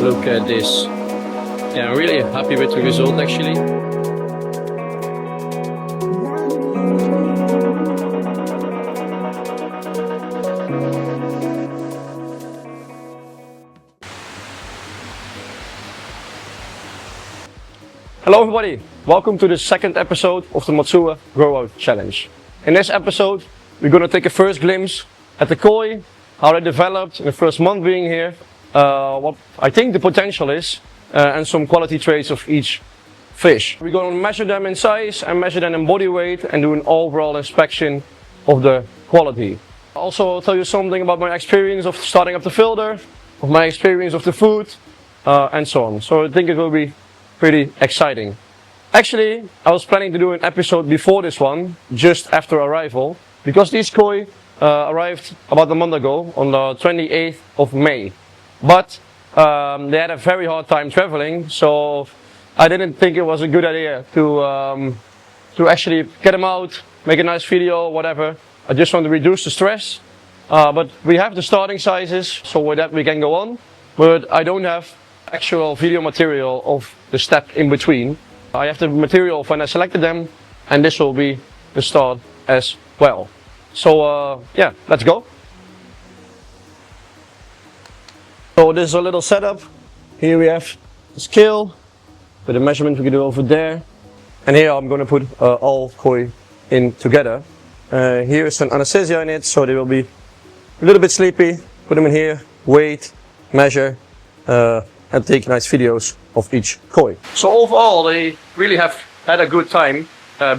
Look at this. Yeah, I'm really happy with the result actually. Hello everybody, welcome to the second episode of the Matsue Grow-Out Challenge. In this episode, we're going to take a first glimpse at the koi, how they developed in the first month being here, what I think the potential is, and some quality traits of each fish. We're going to measure them in size and measure them in body weight and do an overall inspection of the quality. Also, I'll tell you something about my experience of starting up the filter, of my experience of the food, and so on. So I think it will be pretty exciting. Actually, I was planning to do an episode before this one, just after arrival, because these koi arrived about a month ago on the 28th of May. But they had a very hard time traveling, so I didn't think it was a good idea to actually get them out, make a nice video, whatever. I just want to reduce the stress. But we have the starting sizes, so with that we can go on. But I don't have actual video material of the step in between. I have the material when I selected them, and this will be the start as well. So yeah, let's go. So this is a little setup. Here we have the scale with the measurement we can do over there, and here I'm going to put all koi in together. Here is some anesthesia in it, so they will be a little bit sleepy. Put them in here, wait, measure, and take nice videos of each koi. So overall, they really have had a good time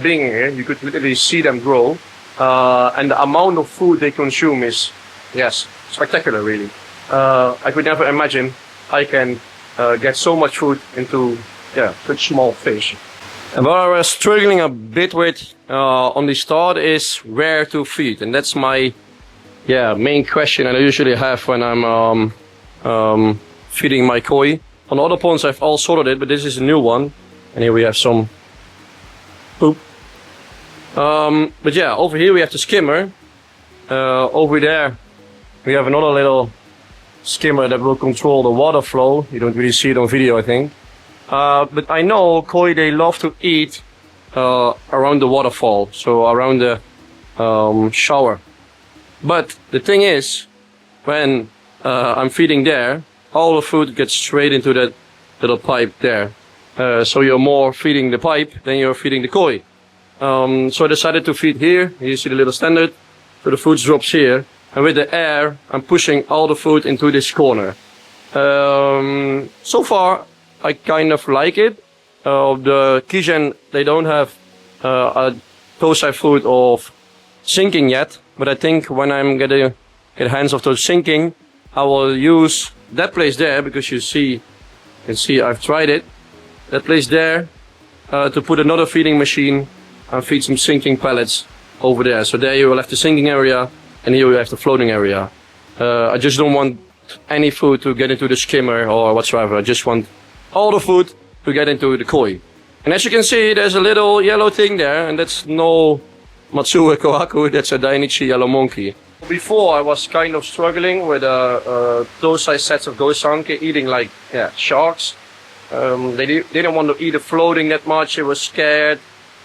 being here. You could literally see them grow, and the amount of food they consume is, yes, spectacular really. I could never imagine I can get so much food into such small fish. And what I was struggling a bit with on the start is where to feed, and that's my main question I usually have when I'm feeding my koi. On other ponds I've all sorted it, but this is a new one, and here we have some poop. But yeah, over here we have the skimmer. Over there we have another little skimmer that will control the water flow. You don't really see it on video, I think. But I know koi, they love to eat around the waterfall, so around the shower. But the thing is, when I'm feeding there, all the food gets straight into that little pipe there. So you're more feeding the pipe than you're feeding the koi. So I decided to feed here. You see the little standard. So the food drops here. And with the air, I'm pushing all the food into this corner. So far, I kind of like it. The KiGen, they don't have a toe-side food of sinking yet. But I think when I'm gonna get hands of those sinking, I will use that place there, because you can see I've tried it. That place there to put another feeding machine and feed some sinking pellets over there. So there you will have the sinking area, and here you have the floating area. I just don't want any food to get into the skimmer or whatsoever. I just want all the food to get into the koi. And as you can see, there's a little yellow thing there, and that's no Matsue Kohaku, that's a Dainichi yellow monkey. Before I was kind of struggling with those size sets of gosanke eating like sharks. They didn't want to eat the floating that much, they were scared,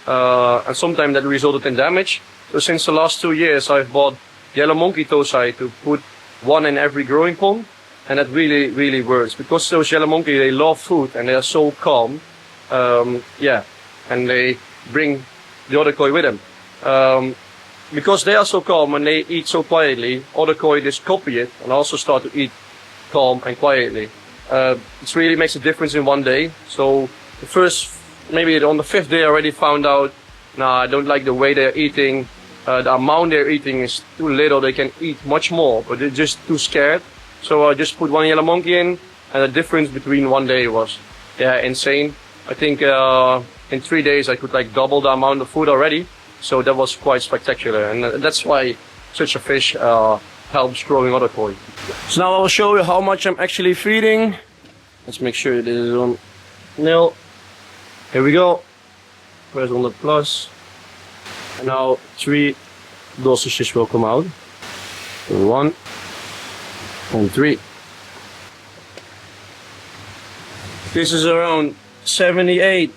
and sometimes that resulted in damage. So since the last 2 years I've bought yellow monkey tosai to put one in every growing pond, and that really works, because those yellow monkey, they love food and they are so calm, and they bring the other koi with them. Because they are so calm and they eat so quietly, other koi just copy it and also start to eat calm and quietly. It really makes a difference in one day. So the first, maybe on the 5th day I already found out, I don't like the way they're eating. The amount they're eating is too little, they can eat much more, but they're just too scared. So I just put one yellow monkey in, and the difference between one day was insane. I think in 3 days I could like double the amount of food already. So that was quite spectacular, and that's why such a fish helps growing other koi. So now I will show you how much I'm actually feeding. Let's make sure this is on nil. Here we go. Press on the plus. And now 3 dosages will come out. 1 and 3. This is around 78,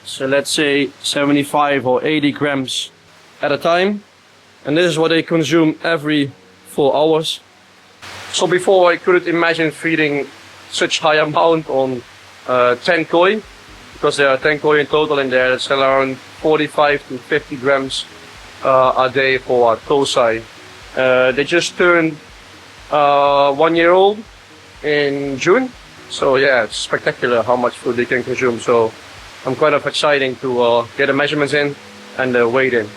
so let's say 75 or 80 grams at a time. And this is what they consume every 4 hours. So before I couldn't imagine feeding such high amount on 10 koi, because there are 10 koi in total in there. It's around 45 to 50 grams a day for Tosai. They just turned 1 year old in June. So yeah, it's spectacular how much food they can consume. So I'm kind of excited to get the measurements in and the weight in.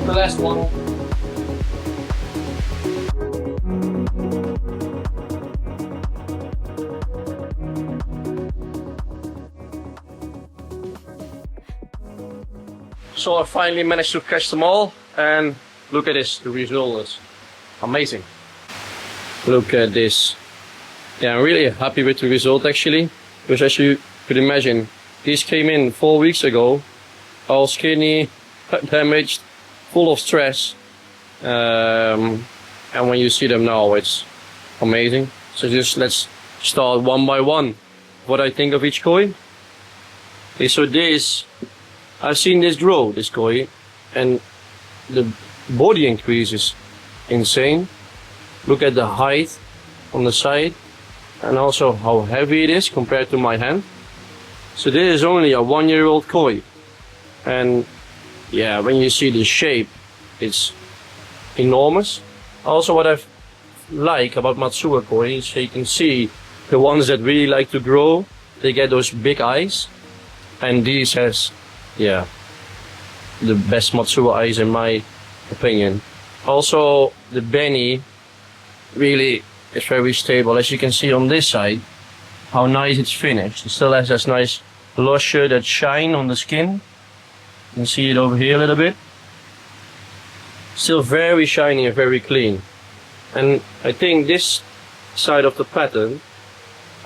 The last one. So I finally managed to catch them all, and look at this, the result is amazing. Look at this. Yeah, I'm really happy with the result actually, because as you could imagine, these came in 4 weeks ago, all skinny, damaged, full of stress, and when you see them now, it's amazing. So just let's start one by one what I think of each koi. Okay, so this, I've seen this grow, this koi, and the body increase is insane. Look at the height on the side, and also how heavy it is compared to my hand. So this is only a 1 year old koi, and yeah, when you see the shape, it's enormous. Also, what I like about Matsue koi is you can see the ones that really like to grow, they get those big eyes, and these has, yeah, the best Matsue eyes in my opinion. Also, the Benny really is very stable. As you can see on this side, how nice it's finished. It still has this nice lustre, that shine on the skin. You can see it over here a little bit. Still very shiny and very clean. And I think this side of the pattern,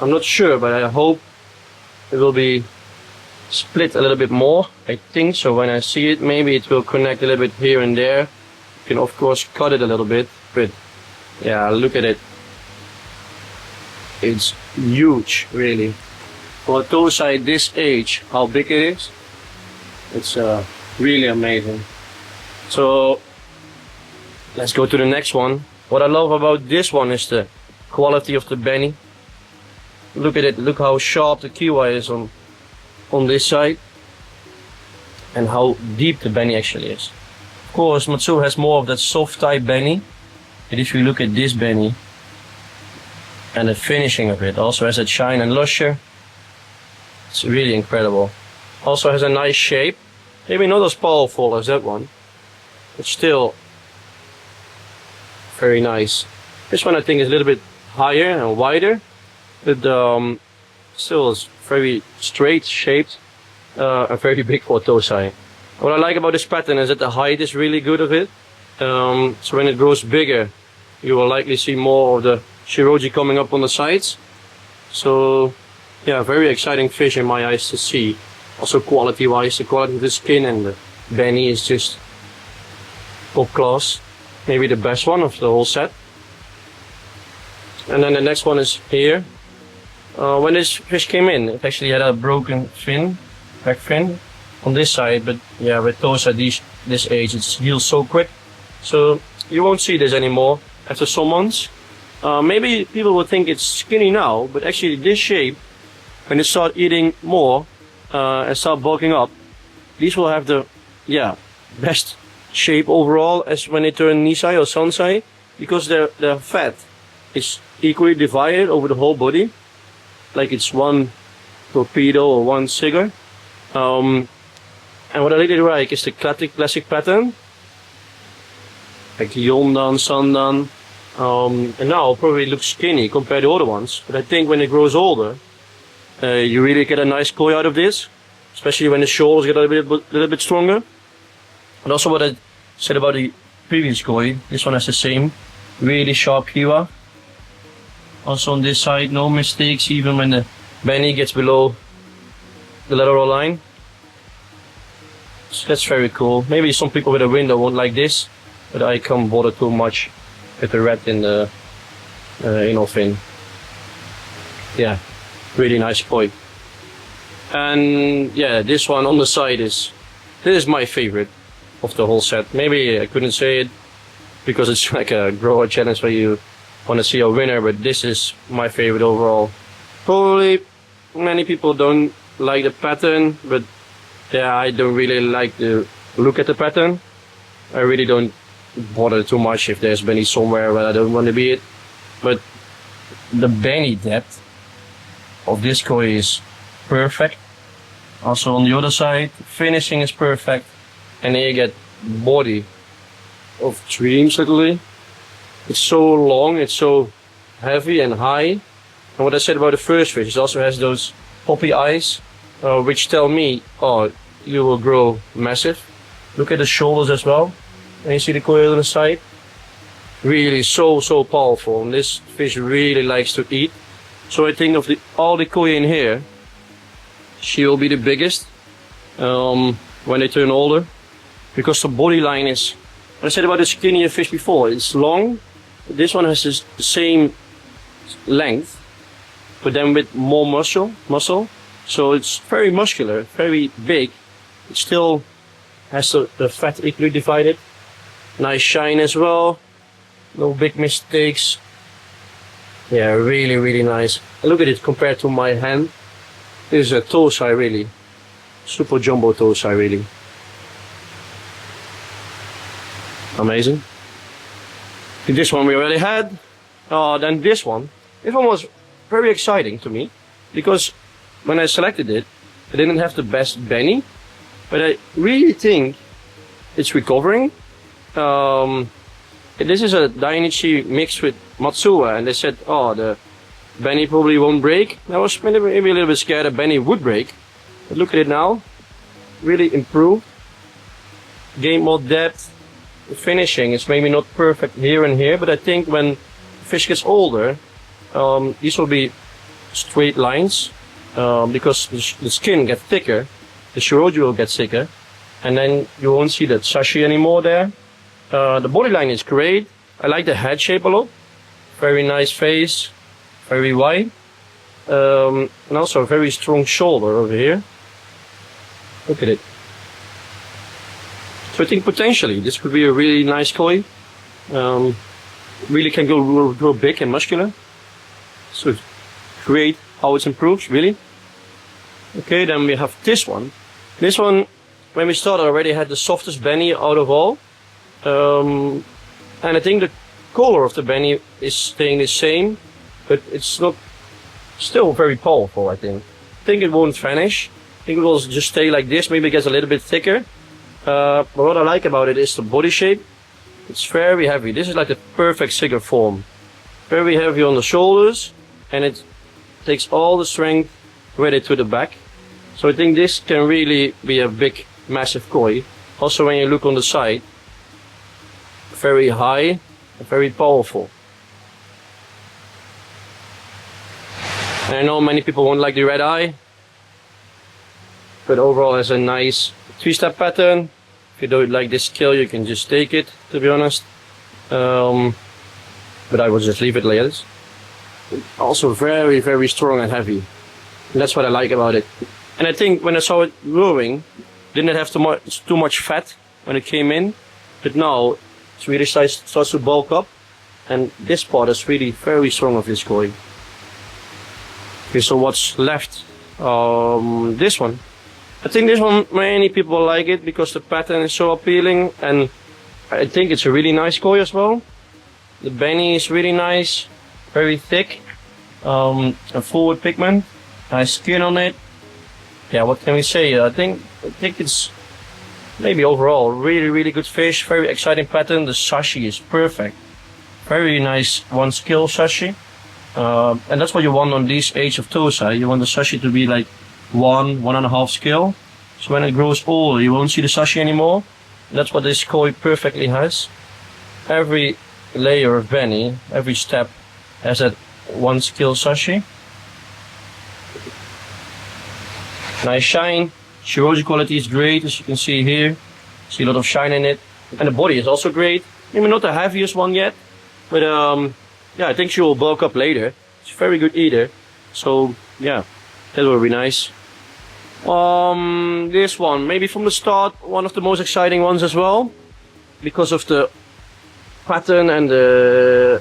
I'm not sure, but I hope it will be split a little bit more. I think so. When I see it, maybe it will connect a little bit here and there. You can of course cut it a little bit, but yeah, look at it. It's huge, really. For a Tosai this age, how big it is, it's really amazing. So let's go to the next one. What I love about this one is the quality of the Benny. Look at it, look how sharp the kiwi is on this side, and how deep the Benny actually is. Of course, Matsue has more of that soft type Benny, but if you look at this Benny, and the finishing of it also has that shine and lustre, it's really incredible. Also has a nice shape, maybe not as powerful as that one, but still very nice. This one I think is a little bit higher and wider, but still is very straight shaped and very big for Tosai. What I like about this pattern is that the height is really good of it. So when it grows bigger, you will likely see more of the shiroji coming up on the sides. So yeah, very exciting fish in my eyes to see. Also quality wise, the quality of the skin and the Benny is just top class. Maybe the best one of the whole set. And then the next one is here. When this fish came in, it actually had a broken fin, back fin on this side, but yeah, with Tosai this age, it heals so quick. So you won't see this anymore after some months. Maybe people will think it's skinny now, but actually this shape, when they start eating more and start bulking up, these will have the best shape overall as when they turn Nisai or Sansai, because their fat is equally divided over the whole body, like it's one torpedo or one cigar. And what I really like is the classic pattern, like Yondan, Sandan, And now probably looks skinny compared to other ones. But I think when it grows older, you really get a nice koi out of this, especially when the shoulders get a little bit stronger. And also what I said about the previous koi, this one has the same really sharp kiwa. Also on this side, no mistakes even when the benny gets below the lateral line. So that's very cool. Maybe some people with a window won't like this, but I can't bother too much with the red in the anal fin. Yeah, really nice koi. And yeah, this one on the side this is my favorite of the whole set. Maybe I couldn't say it because it's like a grower challenge where you want to see a winner, but this is my favorite overall. Probably many people don't like the pattern, but yeah, I don't really like to look at the pattern. I really don't bother too much if there's benny somewhere where I don't want to be it. But the benny depth of this koi is perfect. Also on the other side, finishing is perfect. And then you get body of dreams literally. It's so long, it's so heavy and high. And what I said about the first fish, it also has those poppy eyes, which tell me, oh, you will grow massive. Look at the shoulders as well. And you see the koi on the side. Really so powerful. And this fish really likes to eat. So I think of all the koi in here, she will be the biggest when they turn older. Because the body line is, what I said about the skinnier fish before, it's long. This one has the same length, but then with more muscle. So it's very muscular, very big. It still has the fat equally divided. Nice shine as well. No big mistakes. Yeah, really nice. And look at it compared to my hand. This is a tosai really. Super jumbo tosai really. Amazing. This one we already had. Then this one was very exciting to me because when I selected it, I didn't have the best benny, but I really think it's recovering. This is a Dainichi mixed with Matsue, and they said, oh, the benny probably won't break. I was maybe a little bit scared that benny would break, but look at it now. Really improved. Gained more depth. The finishing is maybe not perfect here and here, but I think when fish gets older, these will be straight lines because the skin gets thicker, the shiroju will get thicker, and then you won't see that sashi anymore there. The body line is great. I like the head shape a lot. Very nice face, very wide, and also a very strong shoulder over here. Look at it. So I think potentially this could be a really nice koi. Really can grow big and muscular. So it's great how it improves, really. Okay, then we have this one. This one, when we started, already had the softest benny out of all. And I think the color of the benny is staying the same, but it's not still very powerful, I think. I think it won't vanish. I think it will just stay like this, maybe it gets a little bit thicker. But what I like about it is the body shape. It's very heavy. This is like the perfect figure form. Very heavy on the shoulders, and it takes all the strength ready to the back. So I think this can really be a big, massive koi. Also when you look on the side, very high and very powerful. And I know many people won't like the red eye, but overall it has a nice 3-step pattern. If you don't like this skill, you can just take it, to be honest. But I will just leave it like this. Also very strong and heavy. And that's what I like about it. And I think when I saw it growing, didn't have too much fat when it came in. But now it really starts to bulk up. And this part is really very strong of this koi. Okay, so what's left? This one. I think this one, many people like it because the pattern is so appealing, and I think it's a really nice koi as well. The benny is really nice, very thick, a forward pigment, nice skin on it. Yeah, what can we say? I think it's maybe overall really good fish, very exciting pattern. The sashi is perfect, Very nice one skill sashi. And that's what you want on this age of Tosai. You want the sashi to be like 1.5 skill. So when it grows older, you won't see the sashi anymore. And that's what this koi perfectly has. Every layer of beni, every step has that one skill sashi. Nice shine. Shiroji quality is great, as you can see here. See a lot of shine in it. And the body is also great. Maybe not the heaviest one yet, but yeah, I think she will bulk up later. It's a very good eater. So yeah, that will be nice. This one, maybe from the start, one of the most exciting ones as well. Because of the pattern and the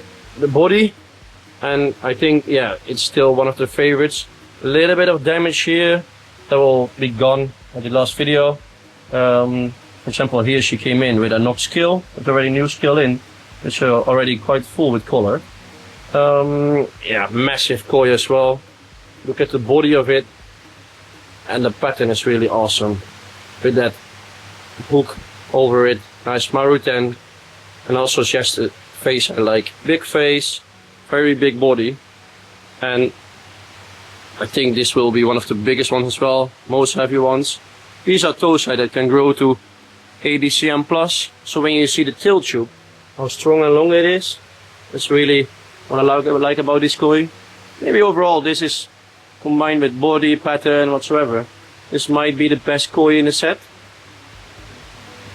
body. And I think, yeah, it's still one of the favorites. A little bit of damage here. That will be gone at the last video. For example, here she came in with a knock skill, with already new skill in, which are already quite full with color. Yeah, massive koi as well. Look at the body of it, and the pattern is really awesome. With that hook over it, nice maruten, and also just the face I like. Big face, very big body, and I think this will be one of the biggest ones as well, most heavy ones. These are Tosai that can grow to 80 cm plus. So when you see the tail tube, how strong and long it is, that's really what I like about this koi. Maybe overall this is, combined with body, pattern, whatsoever, this might be the best koi in the set.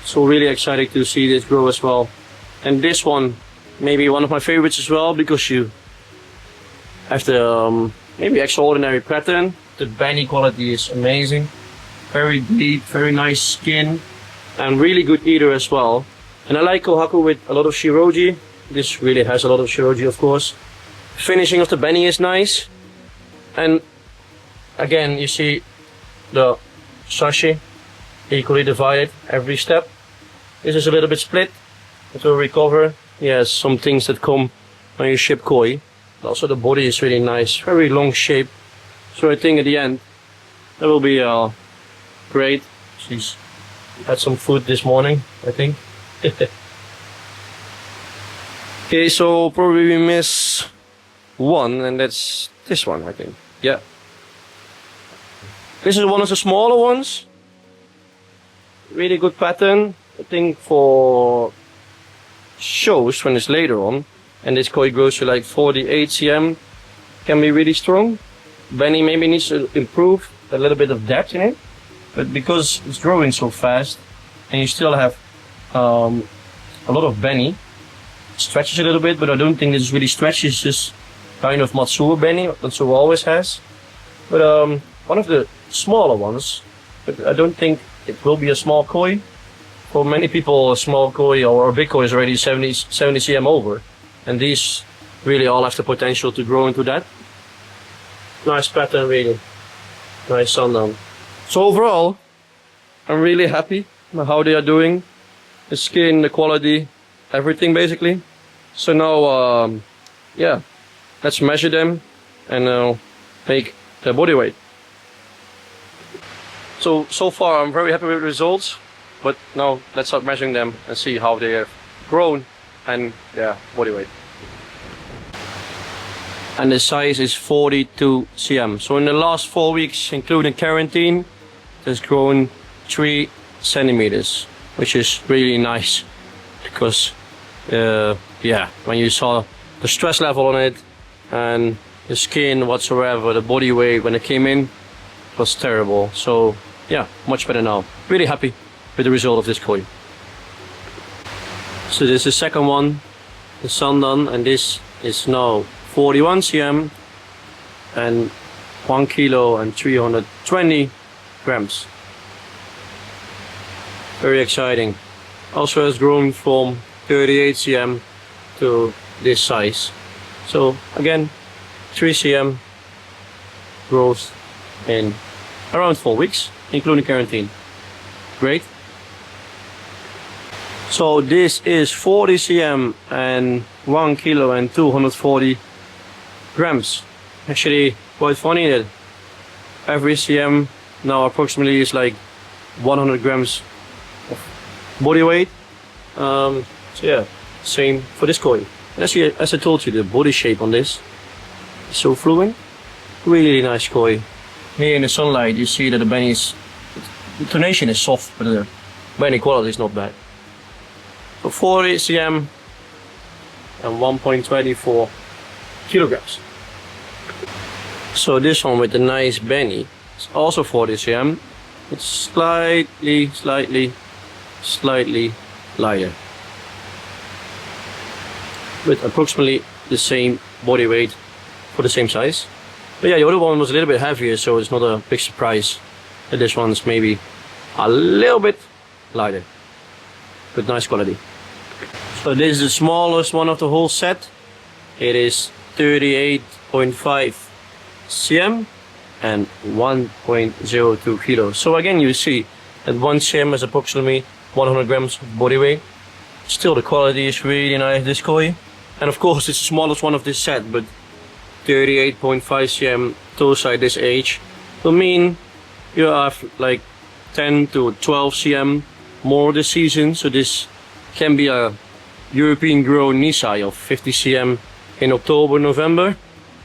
So really excited to see this grow as well. And this one, maybe one of my favorites as well, because you have the maybe extraordinary pattern. The beni quality is amazing. Very deep, very nice skin, and really good eater as well. And I like Kohaku with a lot of shiroji. This really has a lot of shiroji, of course. Finishing of the beni is nice. And again, you see the sashi equally divided every step. This is a little bit split. It will recover. Yes, some things that come when you ship koi. Also the body is really nice, very long shape. So I think at the end that will be great. She's had some food this morning, I think. Okay, so probably we miss one, and that's this one, I think. Yeah. This is one of the smaller ones. Really good pattern. I think for shows when it's later on, and this koi grows to like 48 cm, can be really strong. Beni maybe needs to improve a little bit of depth in it, but because it's growing so fast and you still have a lot of beni, it stretches a little bit, but I don't think this really stretches. It's just kind of Matsue beni, Matsue always has. But one of the smaller ones, but I don't think it will be a small koi. For many people, a small koi or a big koi is already 70 cm over. And these really all have the potential to grow into that. Nice pattern, really. Nice sundown. So overall, I'm really happy with how they are doing. The skin, the quality, everything basically. So now, yeah, let's measure them and make their body weight. So far I'm very happy with the results. But now let's start measuring them and see how they have grown and their body weight. And the size is 42 cm. So in the last 4 weeks, including quarantine, it has grown 3 centimeters, which is really nice. Because, yeah, when you saw the stress level on it and the skin whatsoever, the body weight when it came in, it was terrible. So yeah, much better now. Really happy with the result of this koi. So this is the second one, the sundown, and this is now 41 cm and 1 kilo and 320 grams. Very exciting. Also has grown from 38 cm to this size. So again, 3 cm growth in around 4 weeks, including quarantine. Great. So this is 40 cm and 1 kilo and 240 grams. Actually quite funny that every cm now approximately is like 100 grams of body weight. So yeah, same for this koi. As I told you, the body shape on this is so fluent. Really nice koi. Here in the sunlight you see that the tonation is soft, but the beni quality is not bad. So 40 cm and 1.24 kilograms. So this one with the nice beni is also 40 cm. It's slightly lighter, with approximately the same body weight for the same size. But yeah, the other one was a little bit heavier, so it's not a big surprise that this one's maybe a little bit lighter, but nice quality. So this is the smallest one of the whole set. It is 38.5 cm and 1.02 kilos. So again, you see that 1 cm is approximately 100 grams of body weight. Still, the quality is really nice, this koi. And of course, it's the smallest one of this set, but 38.5 cm tosai this age will mean you have like 10 to 12 cm more this season. So this can be a European grown Nisai of 50 cm in October, November,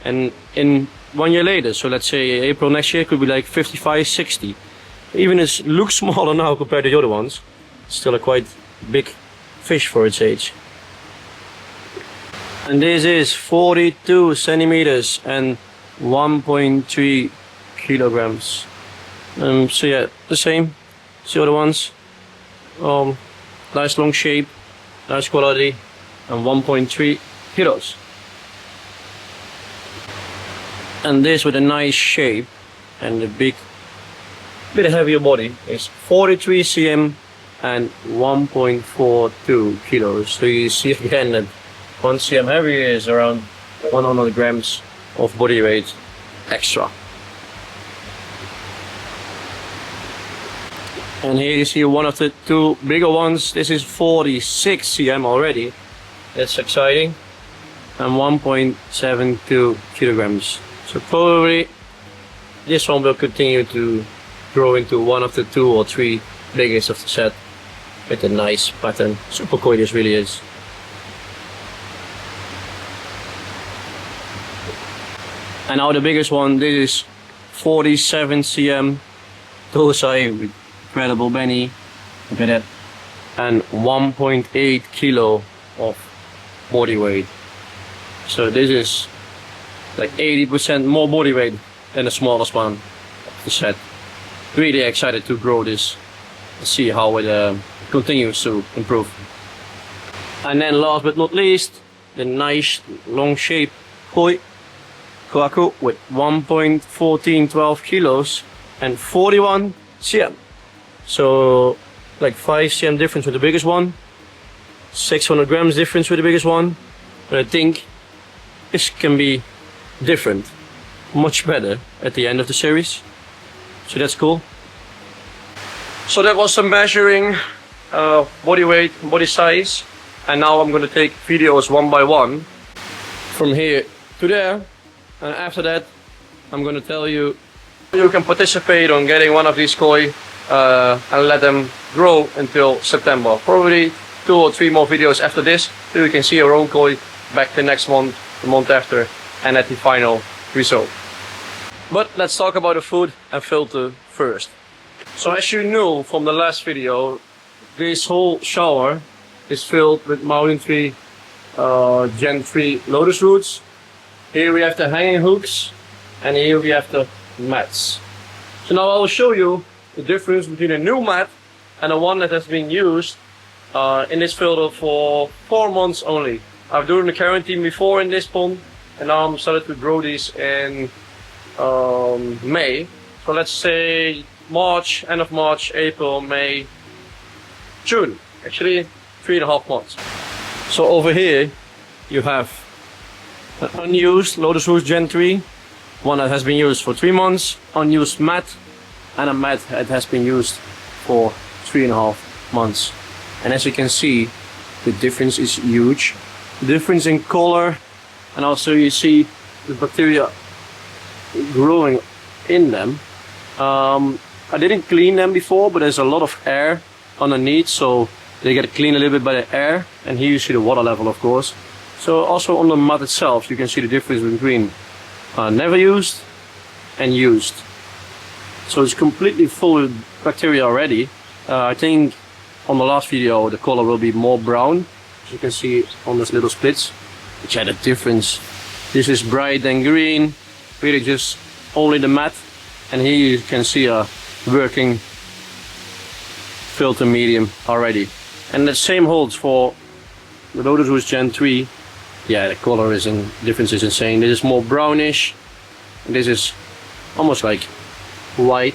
and in 1 year later, so let's say April next year, could be like 55, 60. Even it looks smaller now compared to the other ones, still a quite big fish for its age. And this is 42 centimeters and 1.3 kilograms. So yeah, the same as the other ones. Nice long shape, nice quality, and 1.3 kilos. And this with a nice shape and a bit heavier body is 43 cm and 1.42 kilos. So you see again that 1 cm heavier is around 100 grams of body weight extra. And here you see one of the two bigger ones. This is 46 cm already. That's exciting. And 1.72 kilograms. So probably this one will continue to grow into one of the 2 or 3 biggest of the set, with a nice pattern. Super koi this really is. And now the biggest one, this is 47 cm tosai with incredible beni, look at that, and 1.8 kilo of body weight. So this is like 80% more body weight than the smallest one of the set. Really excited to grow this and see how it continues to improve. And then last but not least, the nice long shape koi Kohaku with 1.1412 kilos and 41 cm. So like 5 cm difference with the biggest one, 600 grams difference with the biggest one. But I think this can be different, much better at the end of the series. So that's cool. So that was some measuring body weight, body size, and now I'm going to take videos one by one from here to there, and after that I'm going to tell you can participate on getting one of these koi and let them grow until September. Probably 2 or 3 more videos after this, so you can see your own koi back the next month, the month after, and at the final result. But let's talk about the food and filter first. So as you know from the last video, this whole shower is filled with MountainTree Gen 3 lotus roots. Here we have the hanging hooks, and here we have the mats. So now I will show you the difference between a new mat and the one that has been used in this filter for 4 months only. I've done the quarantine before in this pond, and now I'm started to grow these in May. So let's say March, end of March, April, May, June. Actually 3.5 months. So over here you have an unused Lotus Roots Gen 3, one that has been used for 3 months, unused mat, and a mat that has been used for 3.5 months. And as you can see, the difference is huge. The difference in color, and also you see the bacteria growing in them. I didn't clean them before, but there's a lot of air underneath, so they get cleaned a little bit by the air. And here you see the water level, of course. So also on the mat itself, you can see the difference between never used and used. So it's completely full with bacteria already. I think on the last video the color will be more brown, as you can see on these little splits, which had a difference. This is bright and green, really just only the mat, and here you can see a working filter medium already. And the same holds for the Lotus Woods Gen 3. Yeah, the color difference is insane. This is more brownish, this is almost like white.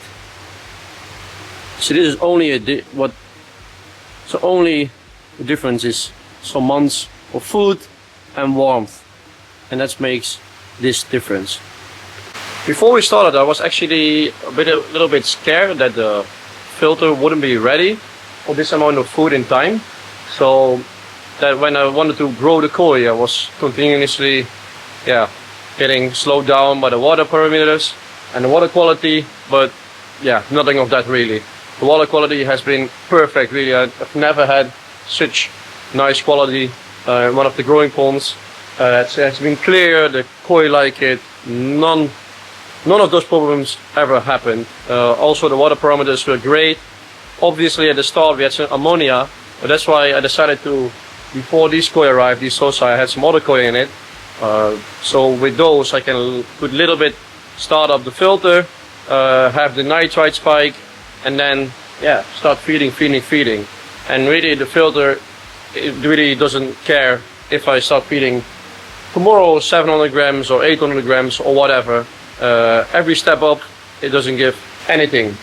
So this is only only the difference is some months of food and warmth, and that makes this difference. Before we started, I was actually a little bit scared that the filter wouldn't be ready for this amount of food in time. So that when I wanted to grow the koi, I was continuously getting slowed down by the water parameters and the water quality, but yeah, nothing of that really. The water quality has been perfect really. I've never had such nice quality in one of the growing ponds. It's been clear, the koi like it, none of those problems ever happened. Also the water parameters were great. Obviously at the start we had some ammonia, but that's why I decided to, before these koi arrived, these sosa, I had some other koi in it. So with those I can put a little bit, start up the filter, have the nitrite spike, and then start feeding. And really the filter, it really doesn't care if I start feeding tomorrow 700 grams or 800 grams or whatever. Every step up, it doesn't give anything.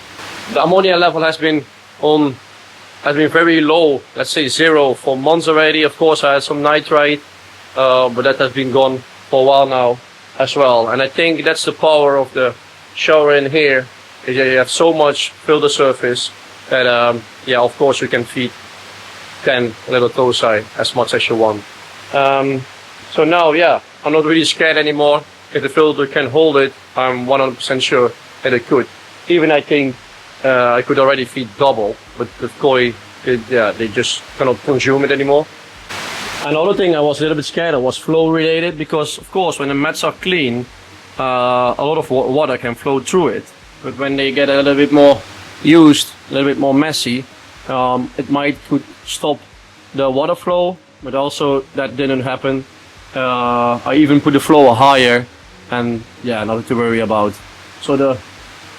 The ammonia level has been very low, let's say 0 for months already. Of course I had some nitrite, but that has been gone for a while now as well. And I think that's the power of the shower in here, is that you have so much filter surface that of course you can feed 10 little toci as much as you want. So now I'm not really scared anymore. If the filter can hold it, I'm 100% sure that it could. Even I think I could already feed double, but the koi, they just cannot consume it anymore. Another thing I was a little bit scared of was flow related, because of course when the mats are clean, a lot of water can flow through it. But when they get a little bit more used, a little bit more messy, it could stop the water flow, but also that didn't happen. I even put the flow higher, and nothing to worry about. So the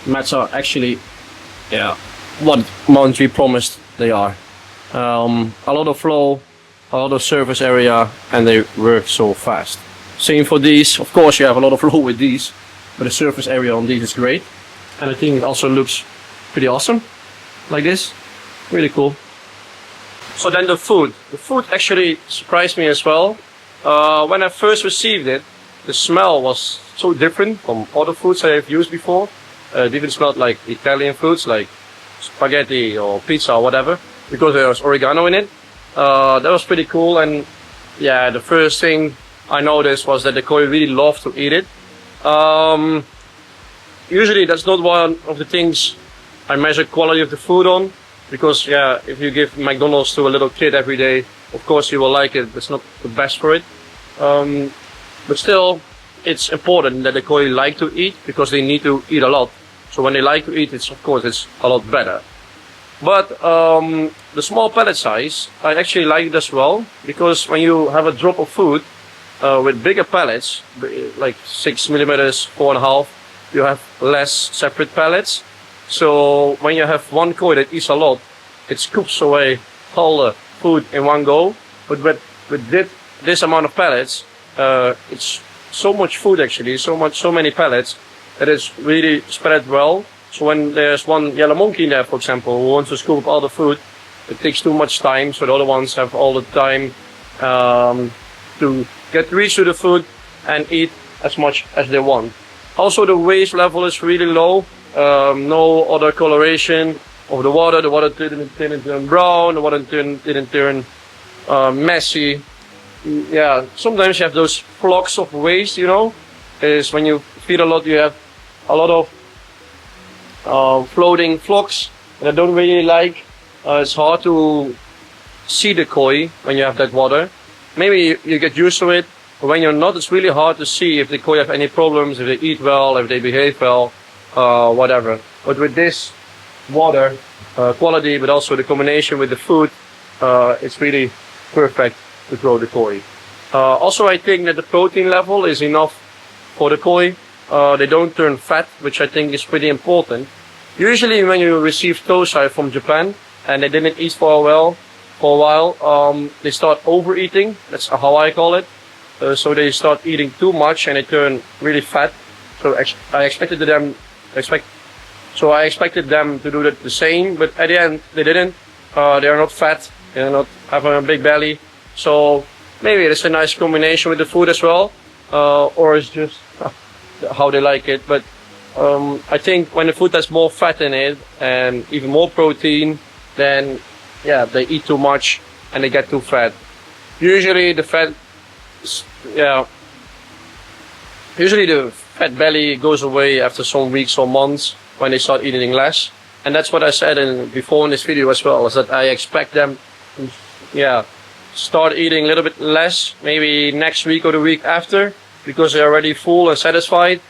mats are actually what MountainTree promised they are. A lot of flow, a lot of surface area, and they work so fast. Same for these. Of course you have a lot of flow with these, but the surface area on these is great. And I think it also looks pretty awesome, like this. Really cool. So then the food. The food actually surprised me as well. When I first received it, the smell was so different from other foods I have used before. It even smelled like Italian foods, like spaghetti or pizza or whatever, because there was oregano in it. That was pretty cool. And the first thing I noticed was that the koi really love to eat it. Usually that's not one of the things I measure quality of the food on, because if you give McDonald's to a little kid every day, of course he will like it, but it's not the best for it. But still, it's important that the koi like to eat, because they need to eat a lot. So when they like to eat, it's a lot better. But the small pellet size, I actually like it as well, because when you have a drop of food with bigger pellets, like 6 millimeters, 4.5, you have less separate pellets. So when you have one koi that eats a lot, it scoops away all the food in one go. But with this amount of pellets, it's so much food actually, so many pellets, that it's really spread well. So when there's one yellow monkey in there, for example, who wants to scoop up all the food, it takes too much time, so the other ones have all the time to get reach to the food and eat as much as they want. Also the waste level is really low. No other coloration of the water. The water didn't turn brown, the water didn't turn messy. Sometimes you have those flocks of waste, is when you feed a lot, you have a lot of floating flocks that I don't really like. It's hard to see the koi when you have that water, maybe you get used to it. But when you're not, it's really hard to see if the koi have any problems, if they eat well, if they behave well, whatever. But with this water quality, but also the combination with the food, it's really perfect to grow the koi. Also, I think that the protein level is enough for the koi. They don't turn fat, which I think is pretty important. Usually when you receive tosai from Japan and they didn't eat for a while, they start overeating. That's how I call it. So they start eating too much and they turn really fat. So I expected them to do the same, but at the end they didn't. They are not fat. They are not having a big belly. So maybe it's a nice combination with the food as well, or it's just how they like it. But I think when the food has more fat in it and even more protein, then yeah, they eat too much and they get too fat. Usually the fat belly goes away after some weeks or months when they start eating less. And that's what I said before in this video as well, is that I expect them to start eating a little bit less, maybe next week or the week after, because they're already full and satisfied.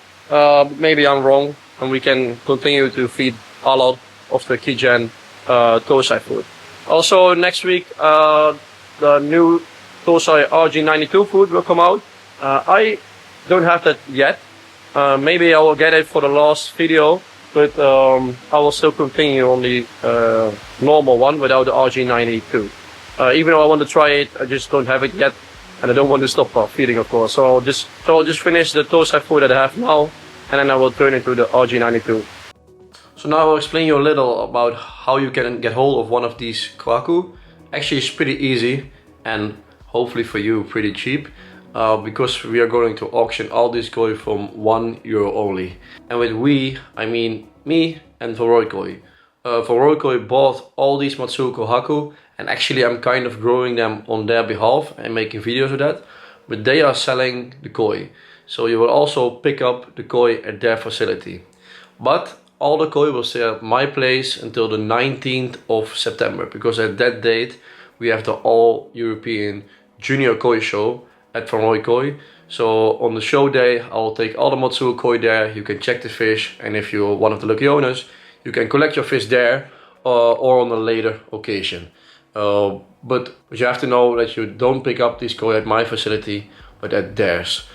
Maybe I'm wrong, and we can continue to feed a lot of the KiGen tosai food. Also next week the new tosai RG92 food will come out. I don't have that yet. Maybe I will get it for the last video, but I will still continue on the normal one without the RG92. Even though I want to try it, I just don't have it yet, and I don't want to stop feeding, of course. So I'll just finish the tosai food that I have now, and then I will turn into the RG92. So now I will explain you a little about how you can get hold of one of these Kohaku. Actually, it's pretty easy, and hopefully for you pretty cheap, because we are going to auction all these koi from €1 only. And with we, I mean me and THEKOIPAGE. THEKOIPAGE bought all these Matsue Kohaku, and actually I'm kind of growing them on their behalf and making videos of that, but they are selling the koi. So you will also pick up the koi at their facility. But all the koi will stay at my place until the 19th of September, because at that date we have the All European Junior Koi Show at THEKOIPAGE. So on the show day I will take all the Matsue koi there. You can check the fish, and if you're one of the lucky owners, you can collect your fish there or on a later occasion. But you have to know that you don't pick up these koi at my facility, but at theirs.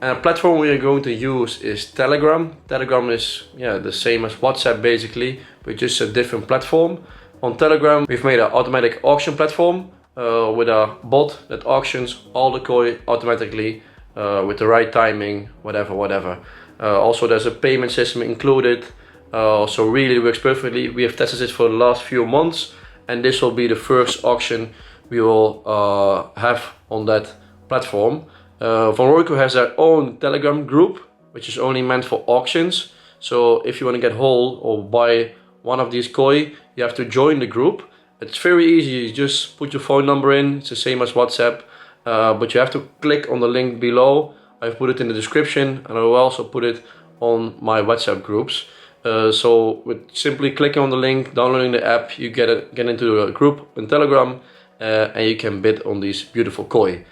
And a platform we are going to use is Telegram. Telegram is the same as WhatsApp basically, but just a different platform. On Telegram we've made an automatic auction platform with a bot that auctions all the koi automatically with the right timing, whatever. Also there's a payment system included, so really works perfectly. We have tested it for the last few months, and this will be the first auction we will have on that platform. THEKOIPAGE has their own Telegram group, which is only meant for auctions. So if you want to get hold or buy one of these koi, you have to join the group. It's very easy. You just put your phone number in. It's the same as WhatsApp, but you have to click on the link below. I've put it in the description, and I will also put it on my WhatsApp groups. So with simply clicking on the link, downloading the app, you get into a group in Telegram, and you can bid on these beautiful koi.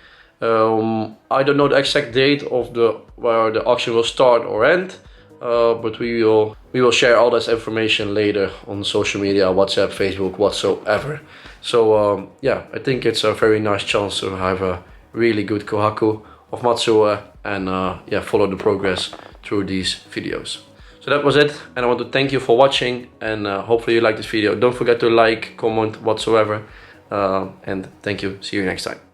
I don't know the exact date of where the auction will start or end, but we will share all this information later on social media, WhatsApp, Facebook, whatsoever. So I think it's a very nice chance to have a really good Kohaku of Matsue and follow the progress through these videos. So that was it, and I want to thank you for watching, and hopefully you liked this video. Don't forget to like, comment, whatsoever, and thank you. See you next time.